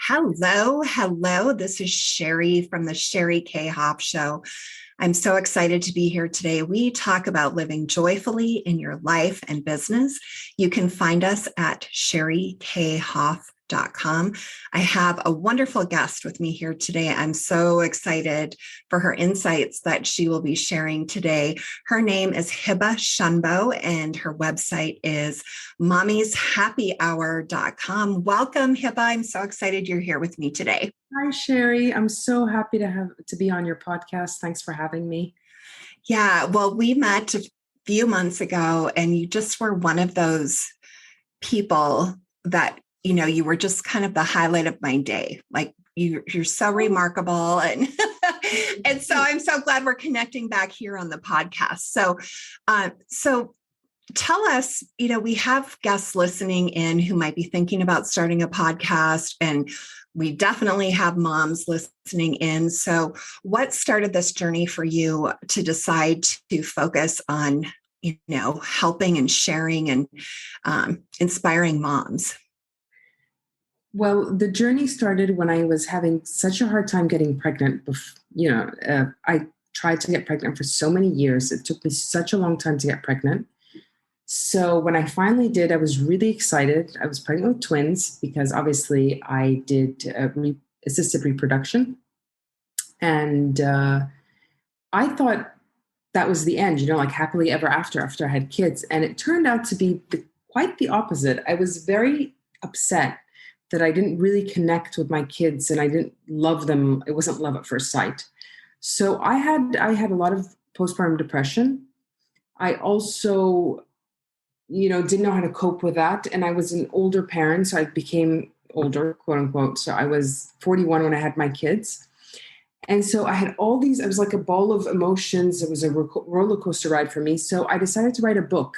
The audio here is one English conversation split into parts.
Hello, hello. This is Sheri from the Sheri Kaye Hoff Show. I'm so excited to be here today. We talk about living joyfully in your life and business. You can find us at sherikayhoff.com. I have a wonderful guest with me here today. I'm so excited for her insights that she will be sharing today. Her name is Heba Shunbo, and her website is mommieshappyhour.com. Welcome, Heba. I'm so excited you're here with me today. Hi, Sheri. I'm so happy to be on your podcast. Thanks for having me. Yeah, well, we met a few months ago, and you just were one of those people that, you were just kind of the highlight of my day. Like you're so remarkable. And, and so I'm so glad we're connecting back here on the podcast. So tell us, we have guests listening in who might be thinking about starting a podcast, and we definitely have moms listening in. So what started this journey for you to decide to focus on, helping and sharing and inspiring moms? Well, the journey started when I was having such a hard time getting pregnant. I tried to get pregnant for so many years. It took me such a long time to get pregnant. So when I finally did, I was really excited. I was pregnant with twins because obviously I did assisted reproduction. And I thought that was the end, like happily ever after I had kids. And it turned out to be quite the opposite. I was very upset that I didn't really connect with my kids and I didn't love them. It wasn't love at first sight. So I had a lot of postpartum depression. I also didn't know how to cope with that. And I was an older parent, so I became older, quote unquote. So I was 41 when I had my kids. And so I had all these, it was like a ball of emotions. It was a roller coaster ride for me. So I decided to write a book.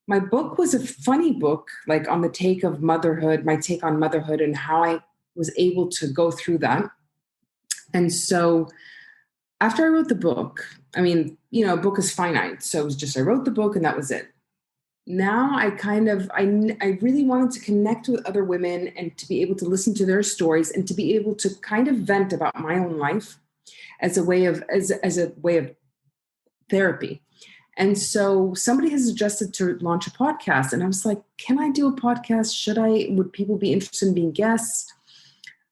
My book was a funny book, like on the take of motherhood, my take on motherhood and how I was able to go through that. And so after I wrote the book, a book is finite. So it was just, I wrote the book and that was it. Now I really wanted to connect with other women and to be able to listen to their stories and to be able to kind of vent about my own life as a way of therapy. And so somebody has suggested to launch a podcast. And I was like, can I do a podcast? Would people be interested in being guests?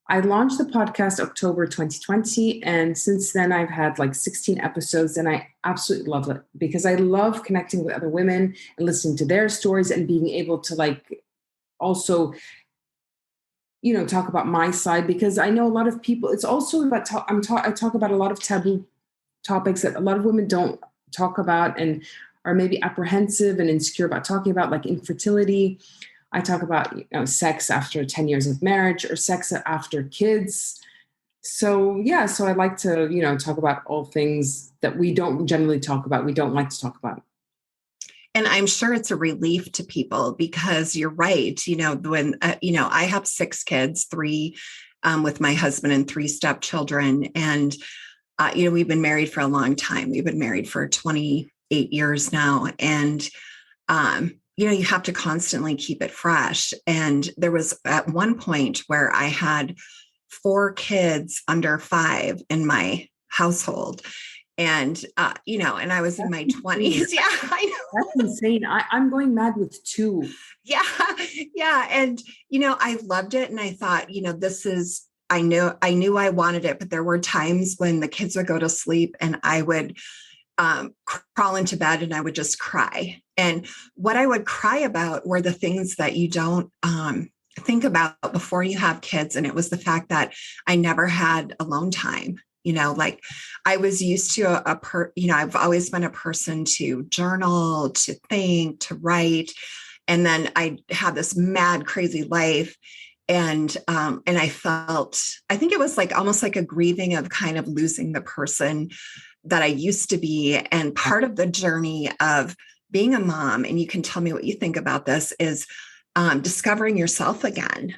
I launched the podcast October 2020. And since then I've had like 16 episodes and I absolutely love it because I love connecting with other women and listening to their stories and being able to also, talk about my side, because I know a lot of people, it's also about, I talk about a lot of taboo topics that a lot of women don't talk about and are maybe apprehensive and insecure about talking about, like infertility. I talk about sex after 10 years of marriage or sex after kids. So I like to talk about all things that we don't generally talk about. We don't like to talk about. And I'm sure it's a relief to people because you're right. When I have 6 kids, 3 with my husband and 3 stepchildren, and we've been married for a long time. We've been married for 28 years now, and you have to constantly keep it fresh. And there was at one point where I had 4 kids under 5 in my household. And, and I was in my 20s. Yeah, I know. That's insane. I'm going mad with 2. Yeah. Yeah. And, I loved it. And I thought, I knew I wanted it, but there were times when the kids would go to sleep and I would crawl into bed and I would just cry. And what I would cry about were the things that you don't think about before you have kids. And it was the fact that I never had alone time. I was used to I've always been a person to journal, to think, to write. And then I had this mad, crazy life. And I think it was almost like a grieving of kind of losing the person that I used to be. And part of the journey of being a mom, and you can tell me what you think about this, is discovering yourself again,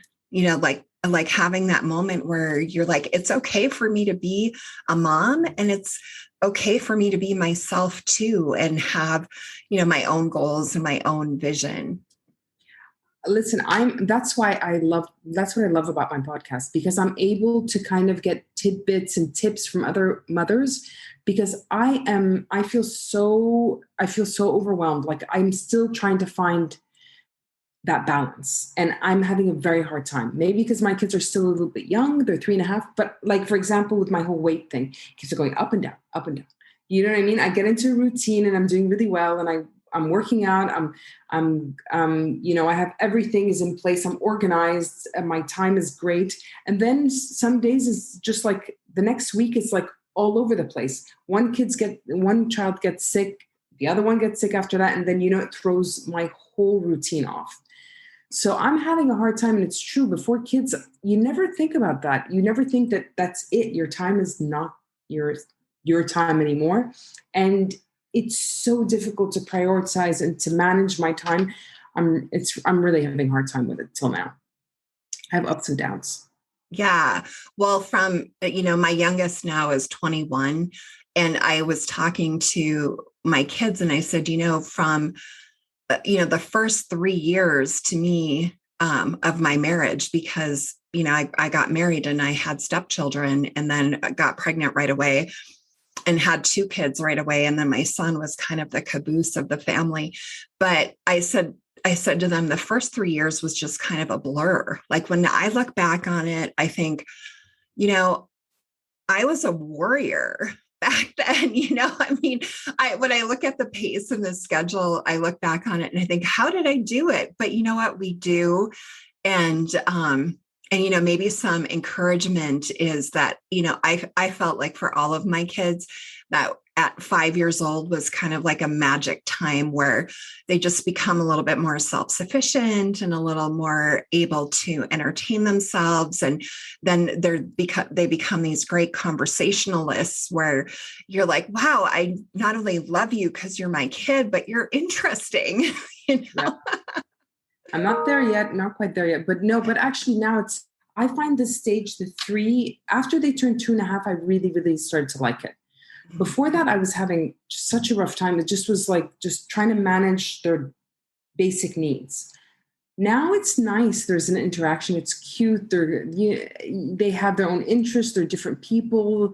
like having that moment where you're like, it's okay for me to be a mom and it's okay for me to be myself too and have, my own goals and my own vision. Listen, that's what I love about my podcast, because I'm able to kind of get tidbits and tips from other mothers, because I feel so overwhelmed. Like, I'm still trying to find that balance, and I'm having a very hard time. Maybe because my kids are still a little bit young, they're 3.5, but like, for example, with my whole weight thing, kids are going up and down, up and down. You know what I mean? I get into a routine and I'm doing really well, and I'm working out. I have everything is in place. I'm organized, and my time is great. And then some days it's just like the next week, it's like all over the place. One child gets sick, the other one gets sick after that, and then it throws my whole routine off. So I'm having a hard time, and it's true. Before kids, you never think about that. You never think that that's it. Your time is not your time anymore, and it's so difficult to prioritize and to manage my time. I'm really having a hard time with it till now. I have ups and downs. Yeah. Well, from, my youngest now is 21, and I was talking to my kids and I said, from, the first 3 years to me, of my marriage, because, I got married and I had stepchildren, and then got pregnant right away and had 2 kids right away. And then my son was kind of the caboose of the family. But I said to them, the first 3 years was just kind of a blur. Like, when I look back on it, I think, I was a warrior back then. When I look at the pace and the schedule, I look back on it and I think, how did I do it? But you know what, we do. And maybe some encouragement is that, I felt like for all of my kids, that at 5 years old was kind of like a magic time where they just become a little bit more self-sufficient and a little more able to entertain themselves. And then they become these great conversationalists where you're like, wow, I not only love you because you're my kid, but you're interesting. Yeah. I'm not there yet, not quite there yet, but actually now I find this stage, the 3, after they turn 2.5, I really, really started to like it. Before that, I was having such a rough time. It just was like just trying to manage their basic needs. Now it's nice. There's an interaction. It's cute. They have their own interests. They're different people.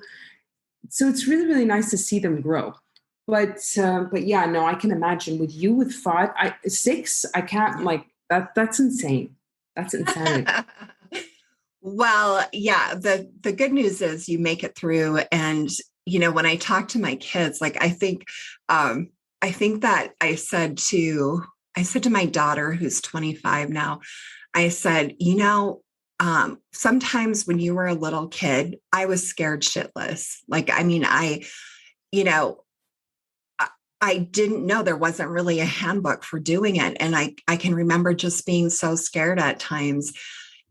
So it's really, really nice to see them grow. But yeah, no, I can imagine with you with 6, I can't, like that. That's insane. That's insanity. Well, yeah, the good news is you make it through. And, when I talk to my kids, like, I think that I said to my daughter, who's 25 now, I said, sometimes when you were a little kid, I was scared shitless. Like, I didn't know, there wasn't really a handbook for doing it. And I can remember just being so scared at times.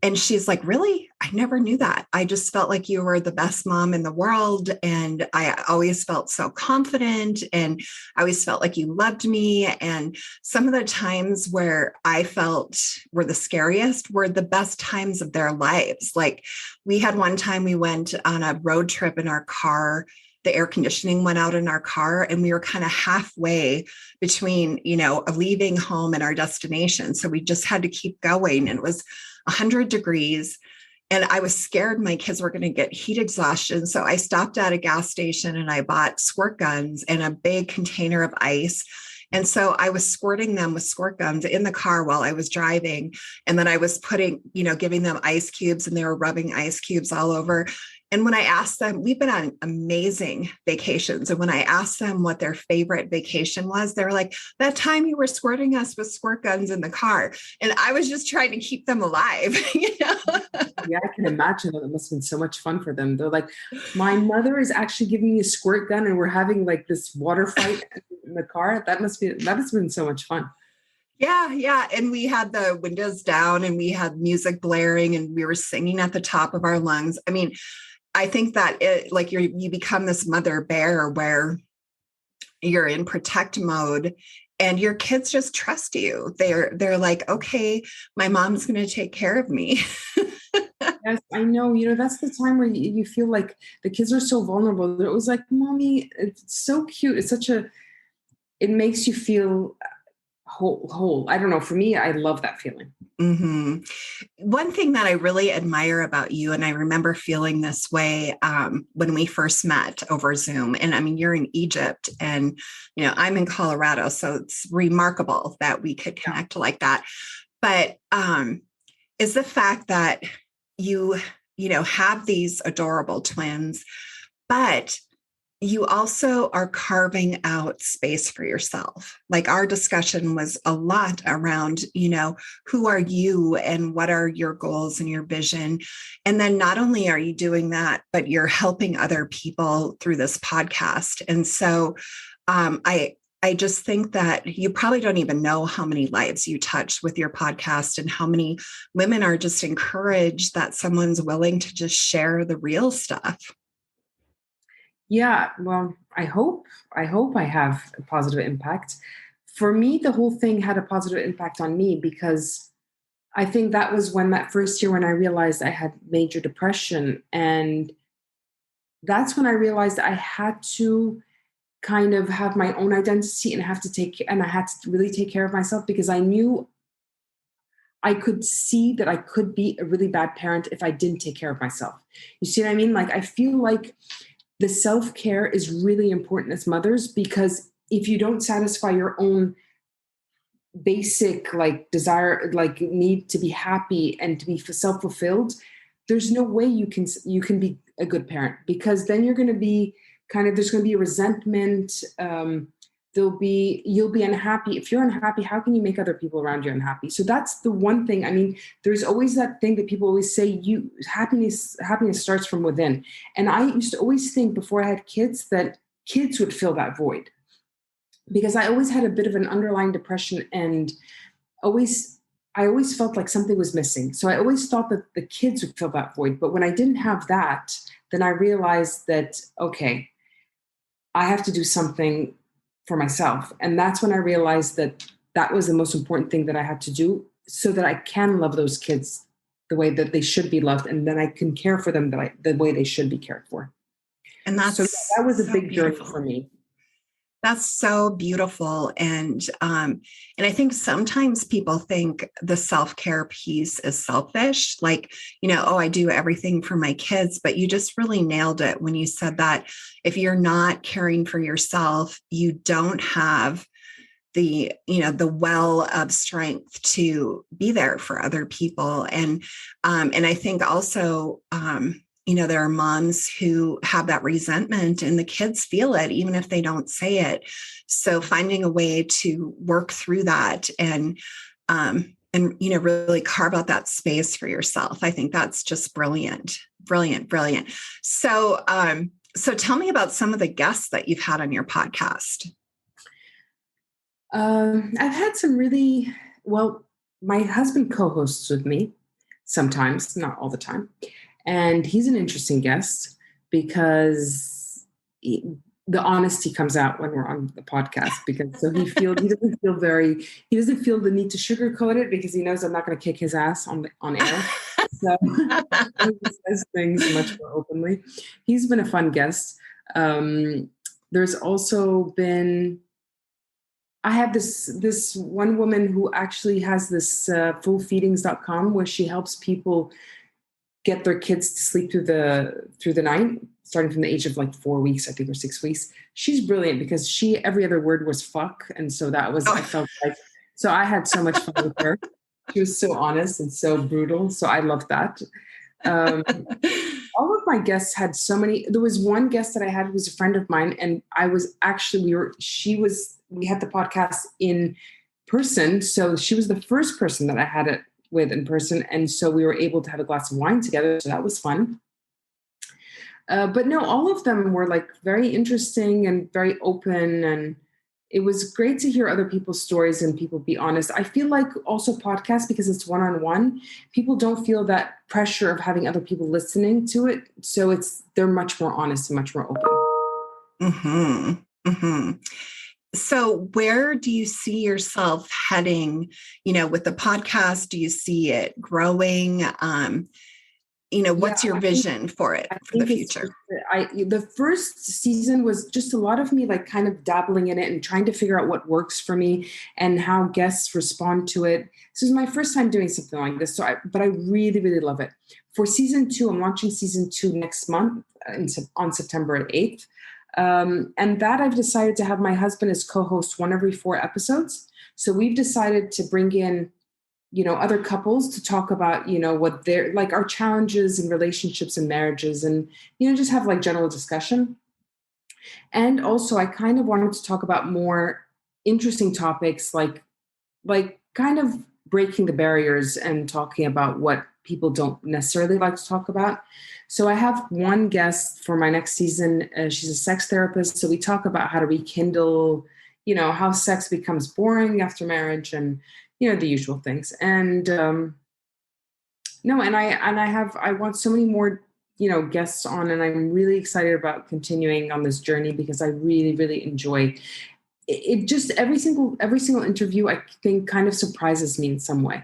And she's like, really? I never knew that. I just felt like you were the best mom in the world. And I always felt so confident, and I always felt like you loved me. And some of the times where I felt were the scariest were the best times of their lives. Like, we had one time we went on a road trip in our car. The air conditioning went out in our car, and we were kind of halfway between, leaving home and our destination. So we just had to keep going. And it was 100 degrees. And I was scared my kids were going to get heat exhaustion. So I stopped at a gas station and I bought squirt guns and a big container of ice. And so I was squirting them with squirt guns in the car while I was driving. And then I was giving them ice cubes, and they were rubbing ice cubes all over. And when I asked them, we've been on amazing vacations. And when I asked them what their favorite vacation was, they were like, that time you were squirting us with squirt guns in the car. And I was just trying to keep them alive. Yeah, I can imagine that. It must have been so much fun for them. They're like, my mother is actually giving me a squirt gun, and we're having like this water fight in the car. That must have been so much fun. Yeah. Yeah. And we had the windows down and we had music blaring and we were singing at the top of our lungs. I mean, I think that you become this mother bear where you're in protect mode, and your kids just trust you. They're like, okay, my mom's going to take care of me. Yes, I know. That's the time where you feel like the kids are so vulnerable. They're always like, mommy, it's so cute. It makes you feel whole. I don't know. For me, I love that feeling. hmm One thing that I really admire about you, and I remember feeling this way when we first met over Zoom, and I mean, you're in Egypt and, I'm in Colorado, so it's remarkable that we could connect like that. But is the fact that you, have these adorable twins, but you also are carving out space for yourself. Like our discussion was a lot around, who are you and what are your goals and your vision? And then not only are you doing that, but you're helping other people through this podcast. And so I just think that you probably don't even know how many lives you touch with your podcast and how many women are just encouraged that someone's willing to just share the real stuff. Yeah, well, I hope I have a positive impact. For me, the whole thing had a positive impact on me because I think that was when that first year when I realized I had major depression. And that's when I realized I had to kind of have my own identity and I had to really take care of myself because I knew I could see that I could be a really bad parent if I didn't take care of myself. You see what I mean? Like, I feel like the self-care is really important as mothers because if you don't satisfy your own basic desire, need to be happy and to be self-fulfilled, there's no way you can be a good parent because then you're going to be there's going to be a resentment. You'll be unhappy. If you're unhappy, how can you make other people around you unhappy? So that's the one thing. I mean, there's always that thing that people always say, happiness starts from within. And I used to always think before I had kids that kids would fill that void because I always had a bit of an underlying depression and I always felt like something was missing. So I always thought that the kids would fill that void. But when I didn't have that, then I realized that, okay, I have to do something for myself. And that's when I realized that that was the most important thing that I had to do so that I can love those kids the way that they should be loved. And then I can care for them the way they should be cared for. And that's so that was a big beautiful. journey for me. That's so beautiful. And I think sometimes people think the self-care piece is selfish, like, oh, I do everything for my kids, but you just really nailed it when you said that if you're not caring for yourself, you don't have the well of strength to be there for other people. And I think also, there are moms who have that resentment and the kids feel it, even if they don't say it. So finding a way to work through that and really carve out that space for yourself. I think that's just brilliant, brilliant, brilliant. So tell me about some of the guests that you've had on your podcast. I've had some my husband co-hosts with me sometimes, not all the time. And he's an interesting guest because the honesty comes out when we're on the podcast because he doesn't feel the need to sugarcoat it because he knows I'm not going to kick his ass on air. So he says things much more openly. He's been a fun guest. There's also been, I have this one woman who actually has this fullfeedings.com where she helps people get their kids to sleep through the night, starting from the age of 4 weeks, I think, or 6 weeks. She's brilliant because every other word was fuck. And so that was, I felt like, so I had so much fun with her. She was so honest and so brutal. So I loved that. All of my guests had so many, there was one guest that I had who was a friend of mine. And I was actually, we had the podcast in person. So she was the first person that I had it with in person. And so we were able to have a glass of wine together. So that was fun. But no, all of them were very interesting and very open. And it was great to hear other people's stories and people be honest. I feel like also podcasts, because it's one-on-one, people don't feel that pressure of having other people listening to it. So they're much more honest and much more open. Mm-hmm. Mm-hmm. So where do you see yourself heading, with the podcast? Do you see it growing? what's your vision for it, for the future? The first season was just a lot of me like kind of dabbling in it and trying to figure out what works for me and how guests respond to it. This is my first time doing something like this. But I really, really love it. For season 2, I'm launching season 2 next month on September 8th. And that I've decided to have my husband as co-host one every 4 episodes. So we've decided to bring in other couples to talk about, what they're like, our challenges in relationships and marriages, and, just have like general discussion. And also I kind of wanted to talk about more interesting topics, like kind of breaking the barriers and talking about what people don't necessarily like to talk about. So I have one guest for my next season. She's a sex therapist. So we talk about how to rekindle, how sex becomes boring after marriage, and the usual things. And I want so many more, guests on, and I'm really excited about continuing on this journey because I really, really enjoy it. Just every single interview, I think, kind of surprises me in some way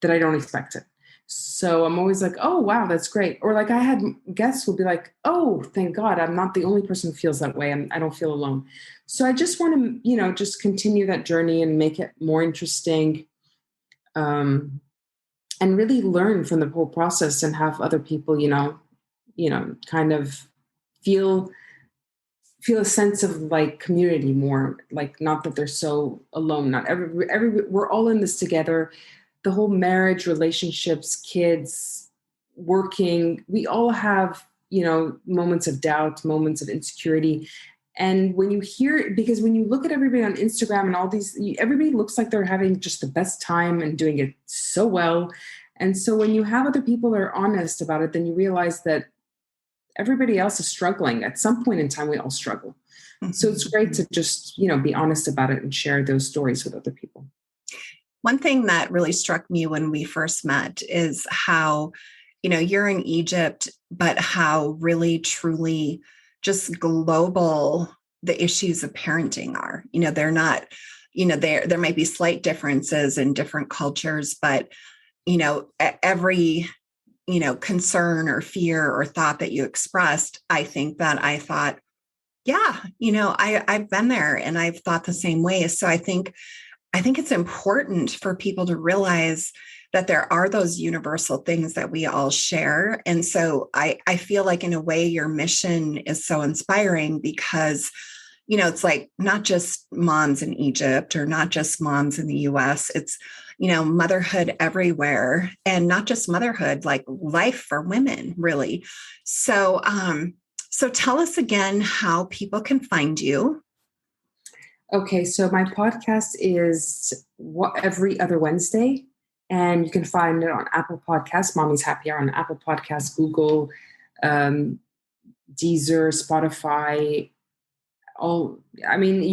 that I don't expect it. So I'm always like, oh, wow, that's great. Or like I had guests will be like, oh, thank God, I'm not the only person who feels that way. I don't feel alone. So I just want to, just continue that journey and make it more interesting. And really learn from the whole process and have other people, kind of feel a sense of like community more, like not that they're so alone. Not we're all in this together. The whole marriage, relationships, kids, working, we all have, moments of doubt, moments of insecurity. And when you because when you look at everybody on Instagram and all these, everybody looks like they're having just the best time and doing it so well. And so when you have other people that are honest about it, then you realize that everybody else is struggling. At some point in time, we all struggle. Mm-hmm. So it's great to just, be honest about it and share those stories with other people. One thing that really struck me when we first met is how, you're in Egypt, but how really, truly just global the issues of parenting are. They're not, there might be slight differences in different cultures, but, every, concern or fear or thought that you expressed, I thought, yeah, I've been there and I've thought the same way. So I think it's important for people to realize that there are those universal things that we all share. And so I feel like in a way your mission is so inspiring because, it's like not just moms in Egypt or not just moms in the US, it's, motherhood everywhere, and not just motherhood, like life for women, really. So, so tell us again how people can find you. Okay, so my podcast is every other Wednesday, and you can find it on Apple Podcasts, Mommy's Happy Hour on Apple Podcasts, Google, Deezer, Spotify. You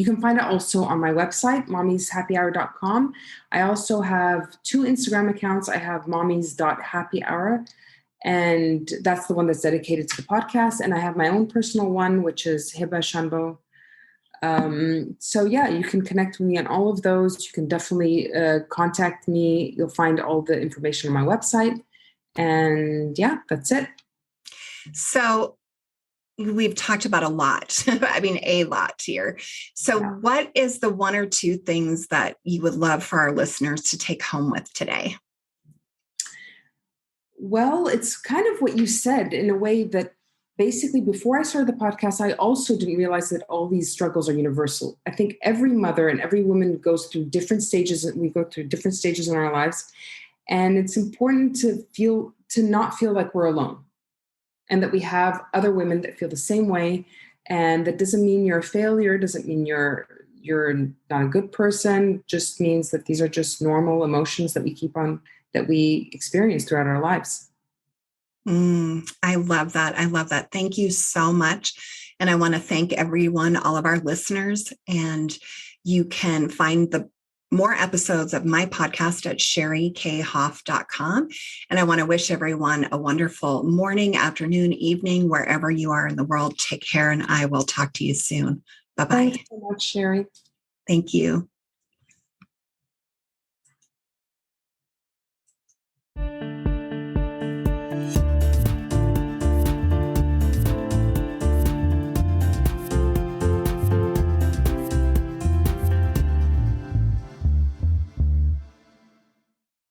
can find it also on my website, mommieshappyhour.com. I also have 2 Instagram accounts. I have mommies.happyhour, and that's the one that's dedicated to the podcast. And I have my own personal one, which is Heba Shunbo. So yeah, you can connect with me on all of those. You can definitely contact me. You'll find all the information on my website. And yeah, that's it. So we've talked about a lot. A lot here. So yeah. What is the 1 or 2 things that you would love for our listeners to take home with today? Well, it's kind of what you said in a way that basically, before I started the podcast, I also didn't realize that all these struggles are universal. I think every mother and every woman goes through different stages, and we go through different stages in our lives. And it's important to not feel like we're alone, and that we have other women that feel the same way. And that doesn't mean you're a failure, doesn't mean you're not a good person, just means that these are just normal emotions that we experience throughout our lives. I love that. Thank you so much. And I want to thank everyone, all of our listeners. And you can find the more episodes of my podcast at sherikayehoff.com. And I want to wish everyone a wonderful morning, afternoon, evening, wherever you are in the world. Take care, and I will talk to you soon. Bye-bye. Thanks so much, Sheri. Thank you.